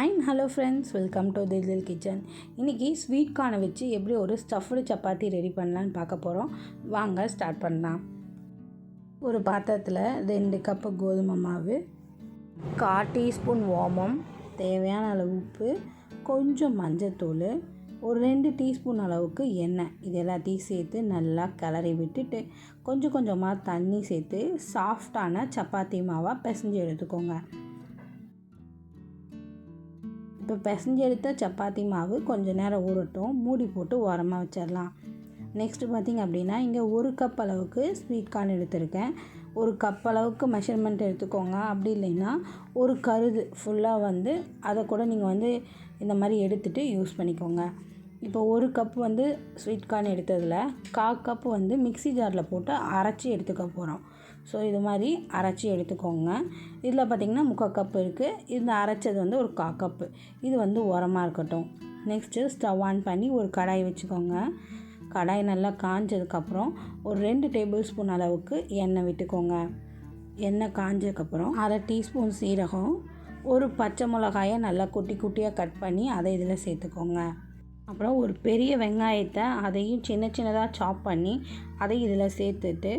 Hi hello friends, welcome to தில் kitchen. இன்றைக்கி sweet கார்னை வச்சு எப்படி ஒரு ஸ்டஃப்டு சப்பாத்தி ரெடி பண்ணலான்னு பார்க்க போகிறோம். வாங்க ஸ்டார்ட் பண்ணலாம். ஒரு பாத்திரத்தில் 2 கப்பு கோதுமை மாவு, 1/4 டீஸ்பூன் ஓமம், தேவையான அளவு உப்பு, கொஞ்சம் மஞ்சத்தூள், ஒரு 2 டீஸ்பூன் அளவுக்கு எண்ணெய், இது எல்லாத்தையும் சேர்த்து நல்லா கிளறி விட்டுட்டு கொஞ்சம் கொஞ்சமாக தண்ணி சேர்த்து சாஃப்டான சப்பாத்தி மாவாக பிசைஞ்சு எடுத்துக்கோங்க. இப்போ பிசைஞ்சு எடுத்த சப்பாத்தி மாவு கொஞ்சம் நேரம் ஊறட்டும், மூடி போட்டு ஓரமாக வச்சிடலாம். நெக்ஸ்ட்டு பார்த்திங்க அப்படின்னா, இங்கே 1 கப் அளவுக்கு ஸ்வீட் கார்ன் எடுத்திருக்கேன். 1 கப் அளவுக்கு மெஷர்மெண்ட் எடுத்துக்கோங்க. அப்படி இல்லைன்னா ஒரு கருது ஃபுல்லாக அதை கூட நீங்கள் இந்த மாதிரி எடுத்துகிட்டு யூஸ் பண்ணிக்கோங்க. இப்போ 1 கப் ஸ்வீட் கார்ன் எடுத்ததில் 1/4 கப் மிக்ஸி ஜாரில் போட்டு அரைச்சி எடுத்துக்க போகிறோம். ஸோ இது மாதிரி அரைச்சி எடுத்துக்கோங்க. இதில் பார்த்திங்கன்னா 3/4 கப் இருக்குது. இந்த அரைச்சது ஒரு 1/4 கப்பு. இது உரமாக இருக்கட்டும். நெக்ஸ்ட்டு ஸ்டவ் ஆன் பண்ணி ஒரு கடாய் வச்சுக்கோங்க. கடாய் நல்லா காஞ்சதுக்கப்புறம் ஒரு 2 டேபிள் ஸ்பூன் அளவுக்கு எண்ணெய் விட்டுக்கோங்க. எண்ணெய் காஞ்சதுக்கப்புறம் 1/2 டீஸ்பூன் சீரகம், ஒரு பச்சை மிளகாயை நல்லா குட்டி குட்டியாக கட் பண்ணி அதை இதில் சேர்த்துக்கோங்க. அப்புறம் ஒரு பெரிய வெங்காயத்தை அதையும் சின்ன சின்னதாக சாப் பண்ணி அதை இதில் சேர்த்துட்டு,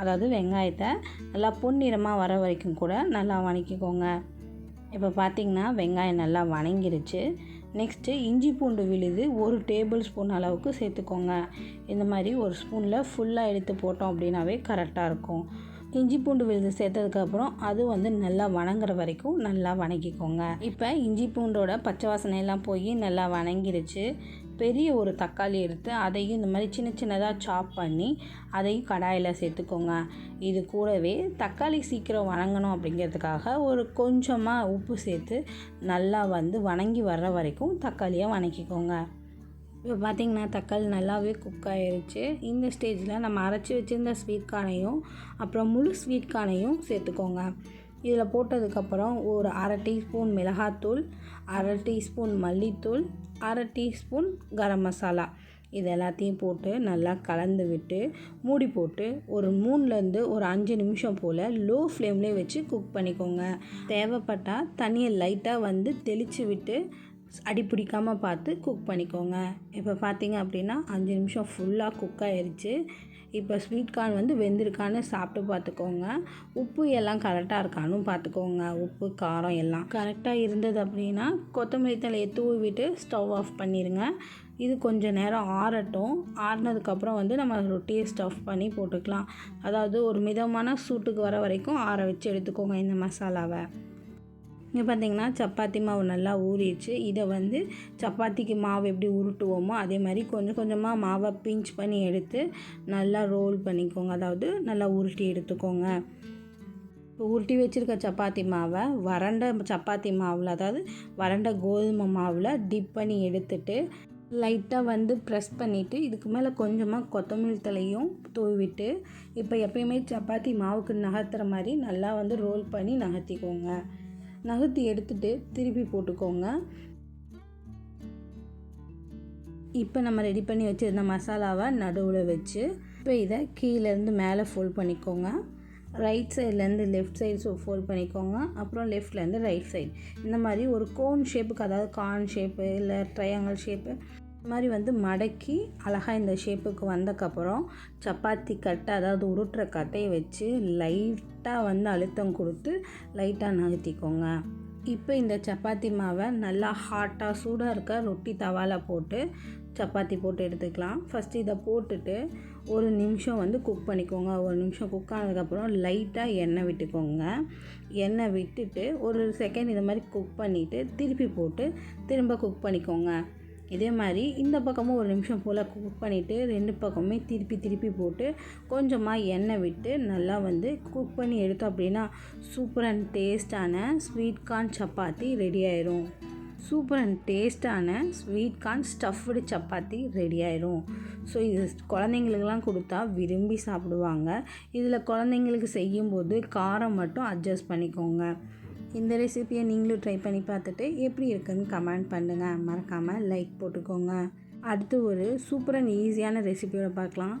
அதாவது வெங்காயத்தை நல்லா பொன்னிறமாக வர வரைக்கும் கூட நல்லா வதக்கிக்கோங்க. இப்போ பார்த்திங்கன்னா வெங்காயம் நல்லா வதங்கிருச்சு. நெக்ஸ்ட்டு இஞ்சி பூண்டு விழுது 1 டேபிள் ஸ்பூன் அளவுக்கு சேர்த்துக்கோங்க. இந்த மாதிரி ஒரு ஸ்பூனில் ஃபுல்லாக எடுத்து போட்டோம் அப்படின்னாவே கரெக்டாக இருக்கும். இஞ்சி பூண்டு விழுது சேர்த்ததுக்கப்புறம் அது நல்லா வதங்குற வரைக்கும் நல்லா வதக்கிக்கோங்க. இப்போ இஞ்சி பூண்டோட பச்சை வாசனையெல்லாம் போய் நல்லா வதங்கிருச்சு. பெரிய ஒரு தக்காளி எடுத்து அதையும் இந்த மாதிரி சின்ன சின்னதாக சாப் பண்ணி அதையும் கடாயில் சேர்த்துக்கோங்க. இது கூடவே தக்காளி சீக்கிரம் வதங்கணும் அப்படிங்கிறதுக்காக ஒரு கொஞ்சமாக உப்பு சேர்த்து நல்லா வதங்கி வர்ற வரைக்கும் தக்காளியை வதக்கிக்கோங்க. இப்போ பார்த்திங்கன்னா தக்காளி நல்லாவே குக் ஆகிருச்சு. இந்த ஸ்டேஜில் நம்ம அரைச்சி வச்சுருந்த ஸ்வீட் கார்னையும் அப்புறம் முழு ஸ்வீட் கார்னையும் சேர்த்துக்கோங்க. இதில் போட்டதுக்கப்புறம் ஒரு 1/2 டீஸ்பூன் மிளகாத்தூள், 1/2 டீஸ்பூன் மல்லித்தூள், 1/2 டீஸ்பூன் கரம் மசாலா, இது எல்லாத்தையும் போட்டு நல்லா கலந்து விட்டு மூடி போட்டு ஒரு 3லேருந்து ஒரு 5 நிமிஷம் போல் லோ ஃப்ளேம்லேயே வச்சு குக் பண்ணிக்கோங்க. தேவைப்பட்டால் தண்ணியை லைட்டாக தெளித்து விட்டு அடி பிடிக்காமல் பார்த்து குக் பண்ணிக்கோங்க. இப்போ பார்த்திங்க அப்படின்னா 5 நிமிஷம் ஃபுல்லாக குக் ஆகிருச்சு. இப்போ ஸ்வீட் கார்ன் வெந்திருக்கான்னு சாப்பிட்டு பார்த்துக்கோங்க. உப்பு எல்லாம் கரெக்டாக இருக்கான்னு பார்த்துக்கோங்க. உப்பு காரம் எல்லாம் கரெக்டாக இருந்தது அப்படின்னா கொத்தமல்லி தலையை தூவி விட்டு ஸ்டவ் ஆஃப் பண்ணிடுங்க. இது கொஞ்சம் நேரம் ஆறட்டும். ஆறினதுக்கப்புறம் நம்ம ரொட்டியை ஸ்டஃப் பண்ணி போட்டுக்கலாம். அதாவது ஒரு மிதமான சூட்டுக்கு வர வரைக்கும் ஆற வச்சு எடுத்துக்கோங்க இந்த மசாலாவை. இங்கே பார்த்திங்கன்னா சப்பாத்தி மாவு நல்லா ஊறிடுச்சு. இதை சப்பாத்திக்கு மாவு எப்படி உருட்டுவோமோ அதே மாதிரி கொஞ்சம் கொஞ்சமாக மாவை பிஞ்ச் பண்ணி எடுத்து நல்லா ரோல் பண்ணிக்கோங்க. அதாவது நல்லா உருட்டி எடுத்துக்கோங்க. இப்போ உருட்டி வச்சுருக்க சப்பாத்தி மாவை வறண்ட சப்பாத்தி மாவில், அதாவது வறண்ட கோதுமை மாவில் டிப் பண்ணி எடுத்துட்டு லைட்டாக ப்ரெஸ் பண்ணிவிட்டு இதுக்கு மேலே கொஞ்சமாக கொத்தமல்லி தலையும் தூவிட்டு இப்போ எப்பயுமே சப்பாத்தி மாவுக்கு நகர்த்துற மாதிரி நல்லா ரோல் பண்ணி நகர்த்திக்கோங்க. நகர்த்தி எடுத்துகிட்டு திருப்பி போட்டுக்கோங்க. இப்போ நம்ம ரெடி பண்ணி வச்சுருந்த மசாலாவை நடுவில் வச்சு இப்போ இதை கீழேருந்து மேலே ஃபோல்ட் பண்ணிக்கோங்க. ரைட் சைட்லேருந்து லெஃப்ட் சைடு ஃபோல்ட் பண்ணிக்கோங்க. அப்புறம் லெஃப்ட்லேருந்து ரைட் சைடு இந்த மாதிரி ஒரு கோன் ஷேப்புக்கு, அதாவது கார்ன் ஷேப்பு இல்லை ட்ரையாங்கிள் ஷேப்பு இந்த மாதிரி மடக்கி அழகாக இந்த ஷேப்புக்கு வந்தக்கப்புறம் சப்பாத்தி கட்டை, அதாவது உருட்டுற கட்டையை வச்சு லைட்டாக அழுத்தம் கொடுத்து லைட்டாக நகர்த்திக்கோங்க. இப்போ இந்த சப்பாத்தி மாவை நல்லா ஹாட்டாக சூடாக இருக்க ரொட்டி தவாவில் போட்டு சப்பாத்தி போட்டு எடுத்துக்கலாம். ஃபஸ்ட்டு இதை போட்டுட்டு ஒரு நிமிஷம் குக் பண்ணிக்கோங்க. ஒரு நிமிஷம் குக் ஆனதுக்கப்புறம் லைட்டாக எண்ணெய் விட்டுக்கோங்க. எண்ணெய் விட்டுட்டு ஒரு செகண்ட் இந்த மாதிரி குக் பண்ணிவிட்டு திருப்பி போட்டு திரும்ப குக் பண்ணிக்கோங்க. இதே மாதிரி இந்த பக்கமும் ஒரு நிமிஷம் போல் குக் பண்ணிவிட்டு 2 பக்கமுமே திருப்பி போட்டு கொஞ்சமாக எண்ணெய் விட்டு நல்லா குக் பண்ணி எடுத்தோம் அப்படின்னா சூப்பர் அண்ட் டேஸ்டான ஸ்வீட் கார்ன் சப்பாத்தி ரெடி ஆயிரும். சூப்பர் அண்ட் டேஸ்டான sweet corn stuffed chapati ready ஆயிரும். ஸோ இது குழந்தைங்களுக்கெல்லாம் கொடுத்தா விரும்பி சாப்பிடுவாங்க. இதில் குழந்தைங்களுக்கு செய்யும்போது காரம் மட்டும் அட்ஜஸ்ட் பண்ணிக்கோங்க. இந்த ரெசிபியை நீங்களும் ட்ரை பண்ணி பார்த்துட்டு எப்படி இருக்குன்னு கமெண்ட் பண்ணுங்கள். மறக்காமல் லைக் போட்டுக்கோங்க. அடுத்து ஒரு சூப்பர் அண்ட் ஈஸியான ரெசிபியோட பார்க்கலாம்.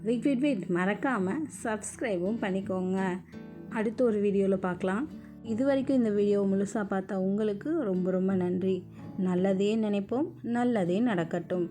வெயிட் மறக்காமல் சப்ஸ்கிரைபும் பண்ணிக்கோங்க. அடுத்து ஒரு வீடியோவில் பார்க்கலாம். இது வரைக்கும் இந்த வீடியோவை முழுசாக பார்த்த உங்களுக்கு ரொம்ப ரொம்ப நன்றி. நல்லதே நினைப்போம், நல்லதே நடக்கட்டும்.